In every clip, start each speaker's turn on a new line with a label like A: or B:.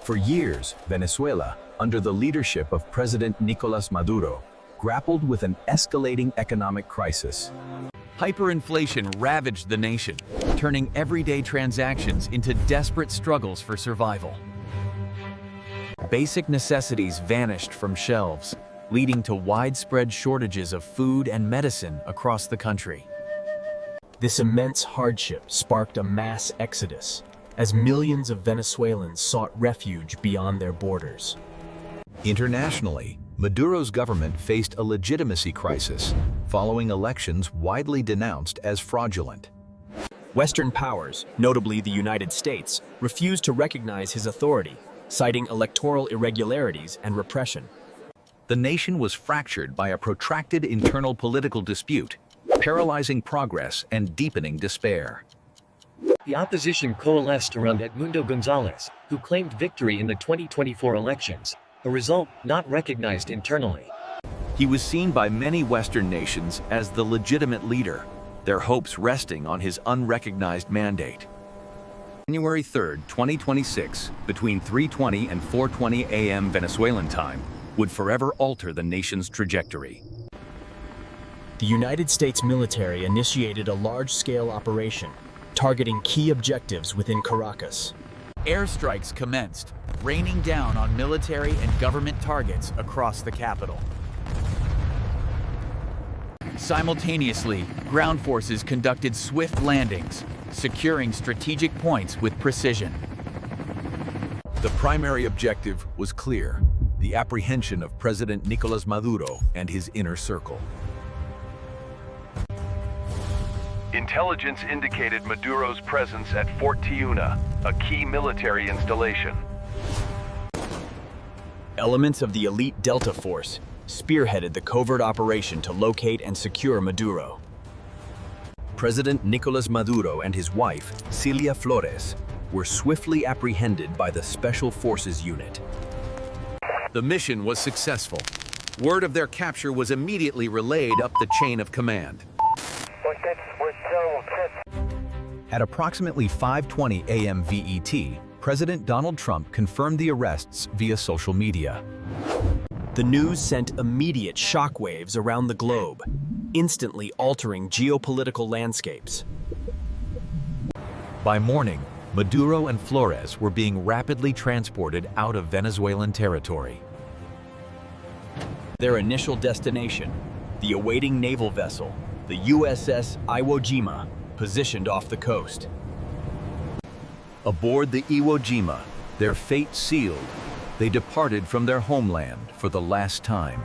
A: For years, Venezuela, under the leadership of President Nicolas Maduro, grappled with an escalating economic crisis.
B: Hyperinflation ravaged the nation, turning everyday transactions into desperate struggles for survival. Basic necessities vanished from shelves, leading to widespread shortages of food and medicine across the country.
C: This immense hardship sparked a mass exodus, as millions of Venezuelans sought refuge beyond their borders.
A: Internationally, Maduro's government faced a legitimacy crisis, following elections widely denounced as fraudulent.
C: Western powers, notably the United States, refused to recognize his authority, citing electoral irregularities and repression.
A: The nation was fractured by a protracted internal political dispute, paralyzing progress and deepening despair.
D: The opposition coalesced around Edmundo Gonzalez, who claimed victory in the 2024 elections, a result not recognized internally.
B: He was seen by many Western nations as the legitimate leader, their hopes resting on his unrecognized mandate.
A: January 3, 2026, between 3:20 and 4:20 a.m. Venezuelan time, would forever alter the nation's trajectory.
C: The United States military initiated a large-scale operation, targeting key objectives within Caracas.
B: Airstrikes commenced, raining down on military and government targets across the capital. Simultaneously, ground forces conducted swift landings, securing strategic points with precision.
A: The primary objective was clear: the apprehension of President Nicolas Maduro and his inner circle.
E: Intelligence indicated Maduro's presence at Fort Tiuna, a key military installation.
C: Elements of the elite Delta Force spearheaded the covert operation to locate and secure Maduro.
A: President Nicolas Maduro and his wife, Cilia Flores, were swiftly apprehended by the Special Forces Unit.
B: The mission was successful. Word of their capture was immediately relayed up the chain of command.
A: At approximately 5:20 a.m. VET, President Donald Trump confirmed the arrests via social media.
C: The news sent immediate shockwaves around the globe, instantly altering geopolitical landscapes.
A: By morning, Maduro and Flores were being rapidly transported out of Venezuelan territory.
C: Their initial destination, the awaiting naval vessel, the USS Iwo Jima, positioned off the coast.
A: Aboard the Iwo Jima, their fate sealed, they departed from their homeland for the last time.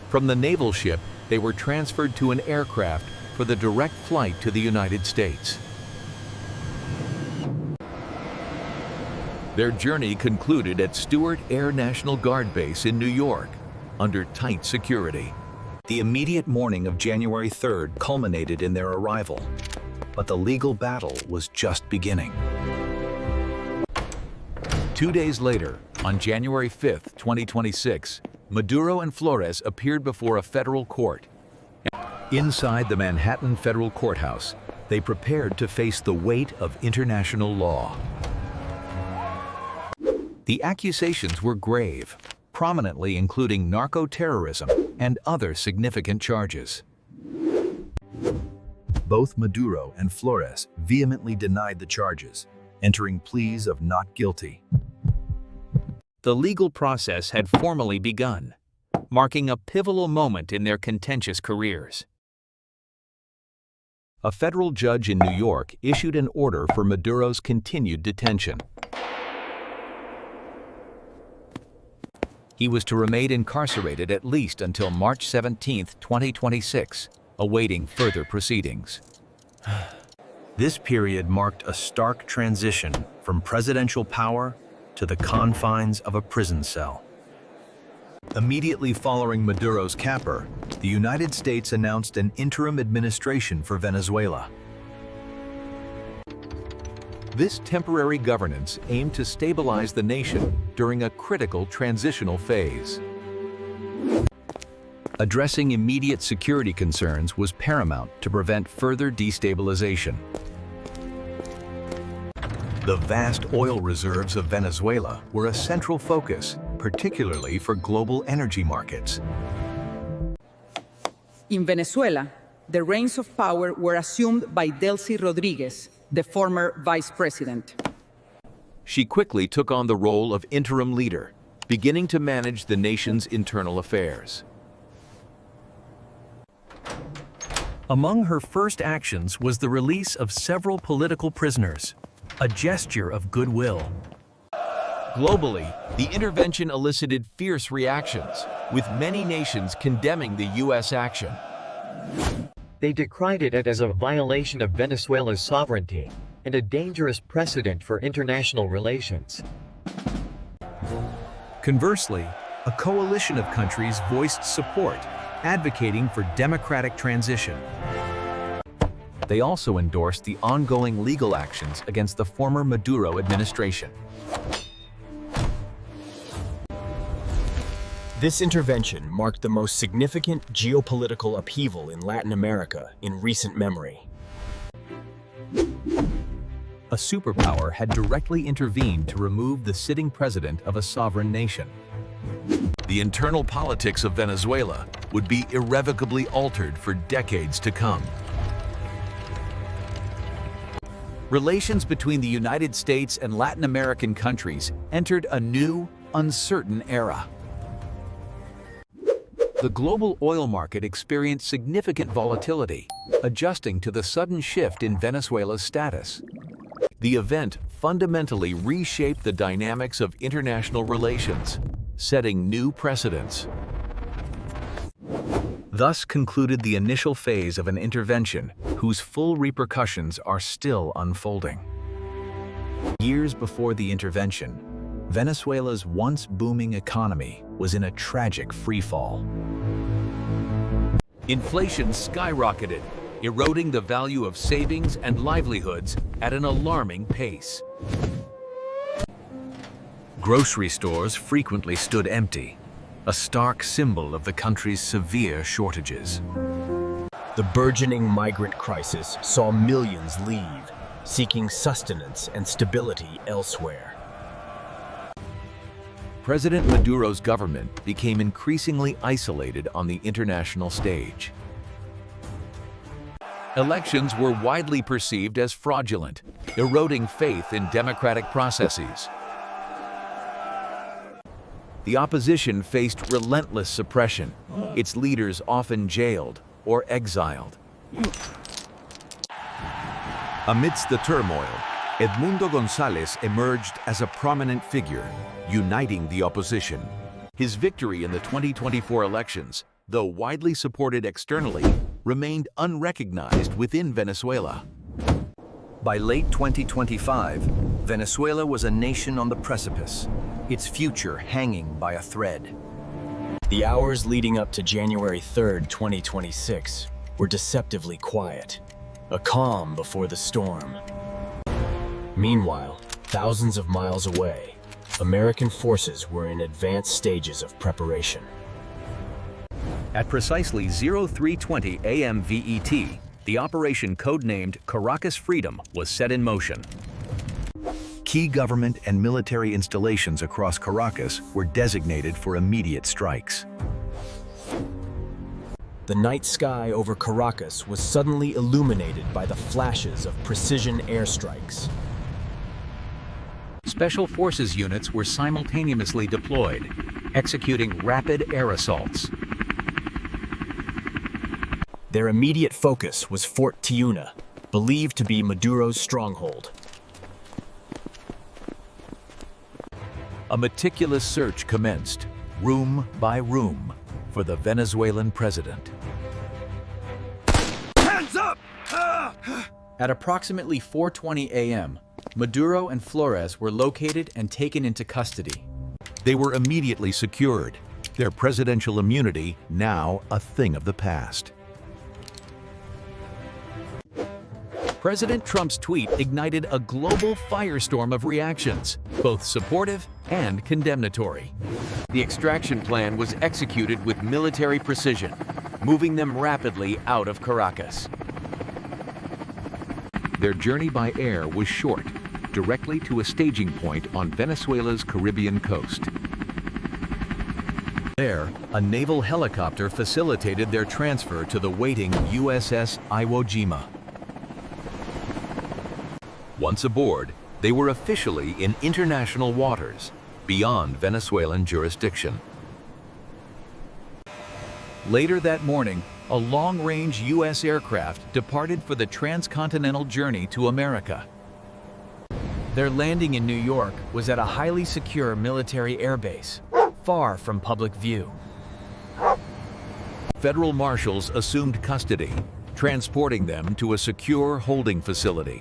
A: From the naval ship, they were transferred to an aircraft for the direct flight to the United States. Their journey concluded at Stewart Air National Guard Base in New York, under tight security. The immediate morning of January 3rd culminated in their arrival, but the legal battle was just beginning. 2 days later, on January 5th, 2026, Maduro and Flores appeared before a federal court. Inside the Manhattan Federal Courthouse, they prepared to face the weight of international law. The accusations were grave, prominently including narco-terrorism and other significant charges. Both Maduro and Flores vehemently denied the charges, entering pleas of not guilty.
B: The legal process had formally begun, marking a pivotal moment in their contentious careers.
A: A federal judge in New York issued an order for Maduro's continued detention. He was to remain incarcerated at least until March 17, 2026, awaiting further proceedings. This period marked a stark transition from presidential power to the confines of a prison cell. Immediately following Maduro's capture, the United States announced an interim administration for Venezuela. This temporary governance aimed to stabilize the nation during a critical transitional phase. Addressing immediate security concerns was paramount to prevent further destabilization. The vast oil reserves of Venezuela were a central focus, particularly for global energy markets.
F: In Venezuela, the reins of power were assumed by Delcy Rodriguez, the former vice president.
B: She quickly took on the role of interim leader, beginning to manage the nation's internal affairs.
G: Among her first actions was the release of several political prisoners, a gesture of goodwill.
B: Globally, the intervention elicited fierce reactions, with many nations condemning the U.S. action.
D: They decried it as a violation of Venezuela's sovereignty and a dangerous precedent for international relations.
G: Conversely, a coalition of countries voiced support, advocating for democratic transition.
A: They also endorsed the ongoing legal actions against the former Maduro administration.
C: This intervention marked the most significant geopolitical upheaval in Latin America in recent memory.
A: A superpower had directly intervened to remove the sitting president of a sovereign nation.
B: The internal politics of Venezuela would be irrevocably altered for decades to come.
A: Relations between the United States and Latin American countries entered a new, uncertain era. The global oil market experienced significant volatility, adjusting to the sudden shift in Venezuela's status.
B: The event fundamentally reshaped the dynamics of international relations, setting new precedents.
A: Thus concluded the initial phase of an intervention whose full repercussions are still unfolding. Years before the intervention, Venezuela's once booming economy was in a tragic freefall.
B: Inflation skyrocketed, eroding the value of savings and livelihoods at an alarming pace.
A: Grocery stores frequently stood empty, a stark symbol of the country's severe shortages.
C: The burgeoning migrant crisis saw millions leave, seeking sustenance and stability elsewhere.
B: President Maduro's government became increasingly isolated on the international stage. Elections were widely perceived as fraudulent, eroding faith in democratic processes. The opposition faced relentless suppression, its leaders often jailed or exiled. Amidst the turmoil, Edmundo González emerged as a prominent figure, uniting the opposition. His victory in the 2024 elections, though widely supported externally, remained unrecognized within Venezuela.
A: By late 2025, Venezuela was a nation on the precipice, its future hanging by a thread.
C: The hours leading up to January 3rd, 2026 were deceptively quiet, a calm before the storm. Meanwhile, thousands of miles away, American forces were in advanced stages of preparation.
G: At precisely 0320 a.m. VET, the operation codenamed Caracas Freedom was set in motion.
A: Key government and military installations across Caracas were designated for immediate strikes.
C: The night sky over Caracas was suddenly illuminated by the flashes of precision airstrikes.
A: Special forces units were simultaneously deployed, executing rapid air assaults.
C: Their immediate focus was Fort Tiuna, believed to be Maduro's stronghold.
B: A meticulous search commenced, room by room, for the Venezuelan president.
A: Hands up! At approximately 4:20 a.m., Maduro and Flores were located and taken into custody.
B: They were immediately secured, their presidential immunity now a thing of the past.
A: President Trump's tweet ignited a global firestorm of reactions, both supportive and condemnatory.
B: The extraction plan was executed with military precision, moving them rapidly out of Caracas. Their journey by air was short, moved directly to a staging point on Venezuela's Caribbean coast.
A: There, a naval helicopter facilitated their transfer to the waiting USS Iwo Jima. Once aboard, they were officially in international waters, beyond Venezuelan jurisdiction. Later that morning, a long-range U.S. aircraft departed for the transcontinental journey to America.
C: Their landing in New York was at a highly secure military airbase, far from public view.
A: Federal marshals assumed custody, transporting them to a secure holding facility.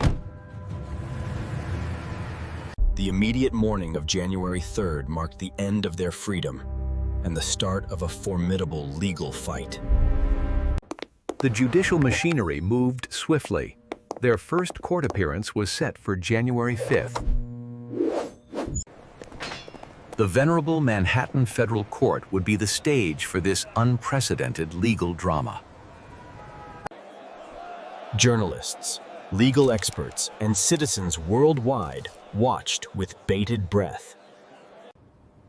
C: The immediate morning of January 3rd marked the end of their freedom and the start of a formidable legal fight.
A: The judicial machinery moved swiftly. Their first court appearance was set for January 5th. The venerable Manhattan Federal Court would be the stage for this unprecedented legal drama.
C: Journalists, legal experts, and citizens worldwide watched with bated breath.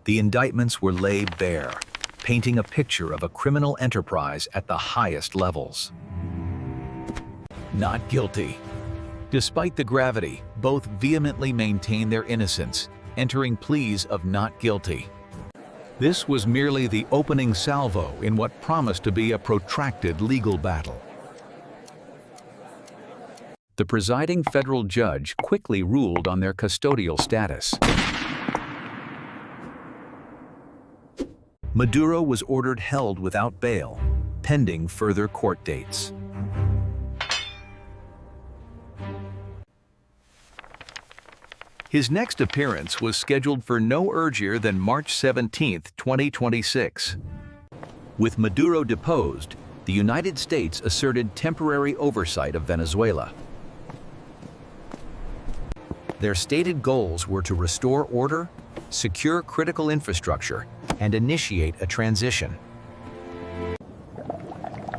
A: The indictments were laid bare, painting a picture of a criminal enterprise at the highest levels. Not guilty. Despite the gravity, both vehemently maintained their innocence, entering pleas of not guilty. This was merely the opening salvo in what promised to be a protracted legal battle. The presiding federal judge quickly ruled on their custodial status. Maduro was ordered held without bail, pending further court dates. His next appearance was scheduled for no earlier than March 17, 2026. With Maduro deposed, the United States asserted temporary oversight of Venezuela. Their stated goals were to restore order, secure critical infrastructure, and initiate a transition.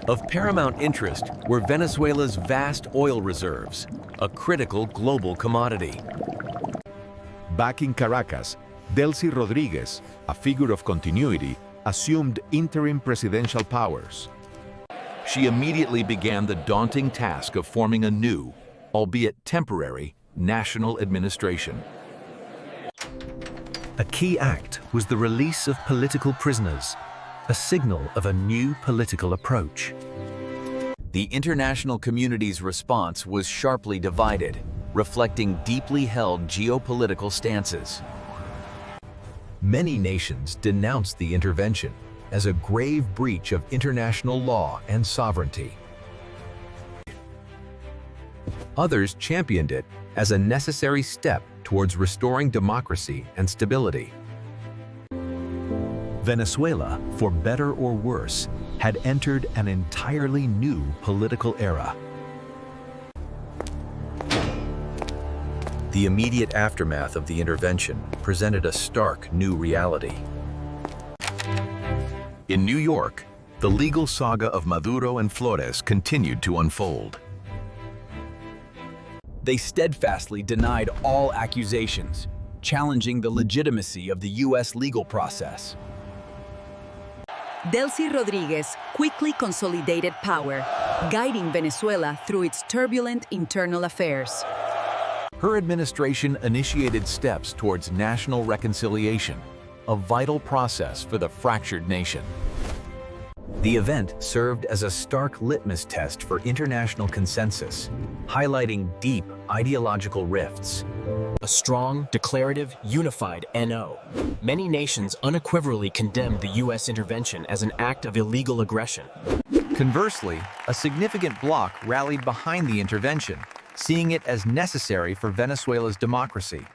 A: Of paramount interest were Venezuela's vast oil reserves, a critical global commodity.
B: Back in Caracas, Delcy Rodriguez, a figure of continuity, assumed interim presidential powers.
A: She immediately began the daunting task of forming a new, albeit temporary, national administration. A key act was the release of political prisoners, a signal of a new political approach. The international community's response was sharply divided, reflecting deeply held geopolitical stances. Many nations denounced the intervention as a grave breach of international law and sovereignty. Others championed it as a necessary step towards restoring democracy and stability. Venezuela, for better or worse, had entered an entirely new political era. The immediate aftermath of the intervention presented a stark new reality. In New York, the legal saga of Maduro and Flores continued to unfold.
C: They steadfastly denied all accusations, challenging the legitimacy of the U.S. legal process.
F: Delcy Rodriguez quickly consolidated power, guiding Venezuela through its turbulent internal affairs.
A: Her administration initiated steps towards national reconciliation, a vital process for the fractured nation. The event served as a stark litmus test for international consensus, highlighting deep ideological rifts.
C: A strong, declarative, unified NO. Many nations unequivocally condemned the U.S. intervention as an act of illegal aggression.
A: Conversely, a significant bloc rallied behind the intervention, seeing it as necessary for Venezuela's democracy.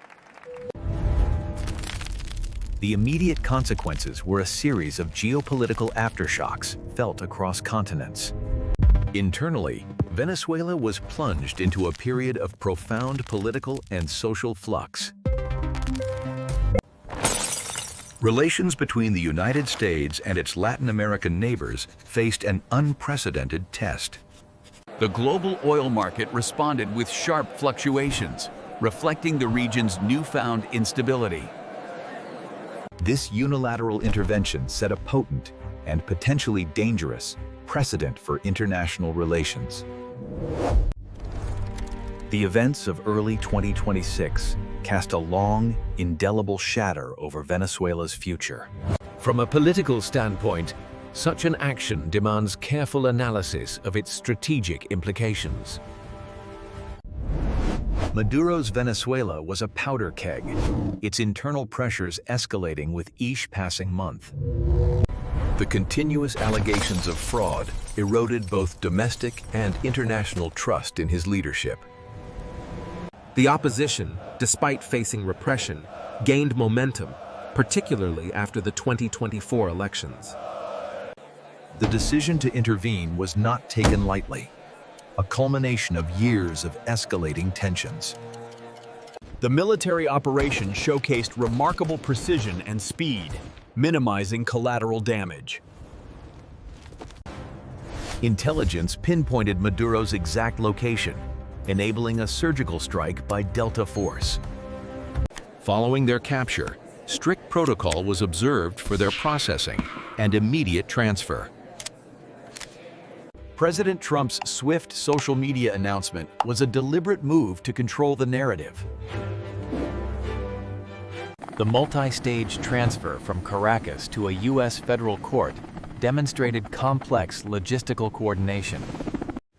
A: The immediate consequences were a series of geopolitical aftershocks felt across continents. Internally, Venezuela was plunged into a period of profound political and social flux. Relations between the United States and its Latin American neighbors faced an unprecedented test. The global oil market responded with sharp fluctuations, reflecting the region's newfound instability.
B: This unilateral intervention set a potent and potentially dangerous precedent for international relations. The events of early 2026 cast a long, indelible shadow over Venezuela's future.
H: From a political standpoint, such an action demands careful analysis of its strategic implications.
A: Maduro's Venezuela was a powder keg, its internal pressures escalating with each passing month. The continuous allegations of fraud eroded both domestic and international trust in his leadership.
I: The opposition, despite facing repression, gained momentum, particularly after the 2024 elections.
B: The decision to intervene was not taken lightly, a culmination of years of escalating tensions.
G: The military operation showcased remarkable precision and speed, minimizing collateral damage.
A: Intelligence pinpointed Maduro's exact location, enabling a surgical strike by Delta Force. Following their capture, strict protocol was observed for their processing and immediate transfer. President Trump's swift social media announcement was a deliberate move to control the narrative. The multi-stage transfer from Caracas to a U.S. federal court demonstrated complex logistical coordination.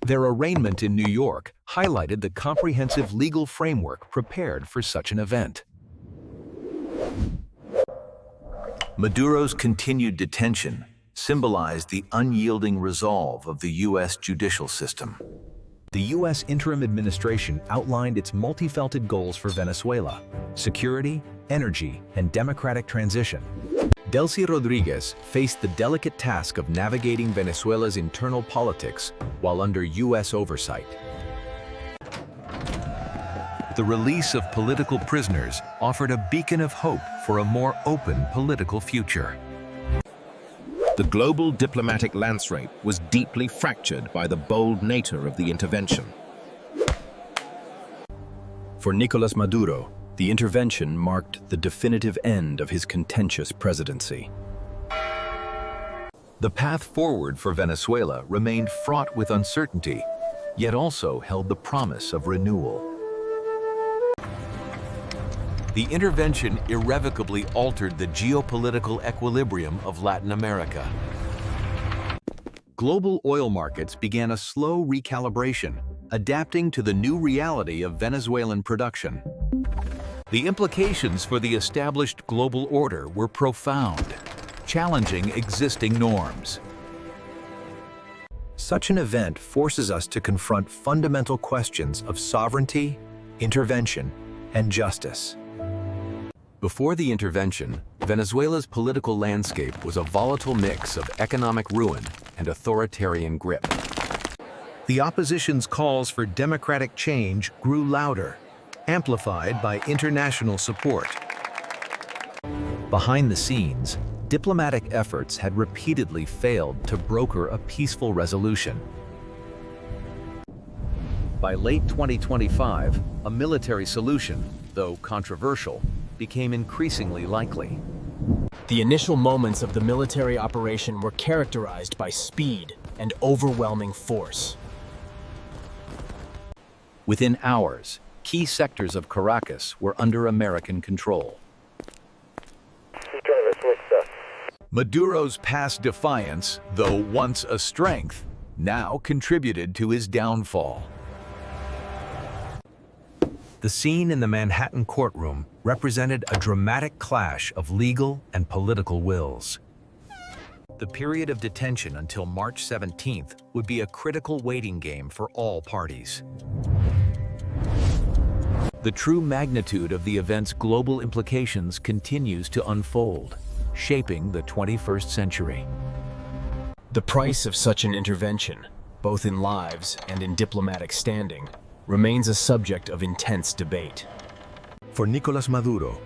A: Their arraignment in New York highlighted the comprehensive legal framework prepared for such an event.
B: Maduro's continued detention symbolized the unyielding resolve of the U.S. judicial system.
A: The U.S. interim administration outlined its multifaceted goals for Venezuela: security, energy, and democratic transition. Delcy Rodriguez faced the delicate task of navigating Venezuela's internal politics while under U.S. oversight. The release of political prisoners offered a beacon of hope for a more open political future.
J: The global diplomatic landscape was deeply fractured by the bold nature of the intervention.
G: For Nicolas Maduro, the intervention marked the definitive end of his contentious presidency.
A: The path forward for Venezuela remained fraught with uncertainty, yet also held the promise of renewal. The intervention irrevocably altered the geopolitical equilibrium of Latin America. Global oil markets began a slow recalibration, adapting to the new reality of Venezuelan production. The implications for the established global order were profound, challenging existing norms. Such an event forces us to confront fundamental questions of sovereignty, intervention, and justice. Before the intervention, Venezuela's political landscape was a volatile mix of economic ruin and authoritarian grip. The opposition's calls for democratic change grew louder, amplified by international support. Behind the scenes, diplomatic efforts had repeatedly failed to broker a peaceful resolution. By late 2025, a military solution, though controversial, became increasingly likely.
C: The initial moments of the military operation were characterized by speed and overwhelming force.
A: Within hours, key sectors of Caracas were under American control. Maduro's past defiance, though once a strength, now contributed to his downfall. The scene in the Manhattan courtroom represented a dramatic clash of legal and political wills. The period of detention until March 17th would be a critical waiting game for all parties. The true magnitude of the event's global implications continues to unfold, shaping the 21st century.
C: The price of such an intervention, both in lives and in diplomatic standing, remains a subject of intense debate.
B: For Nicolas Maduro,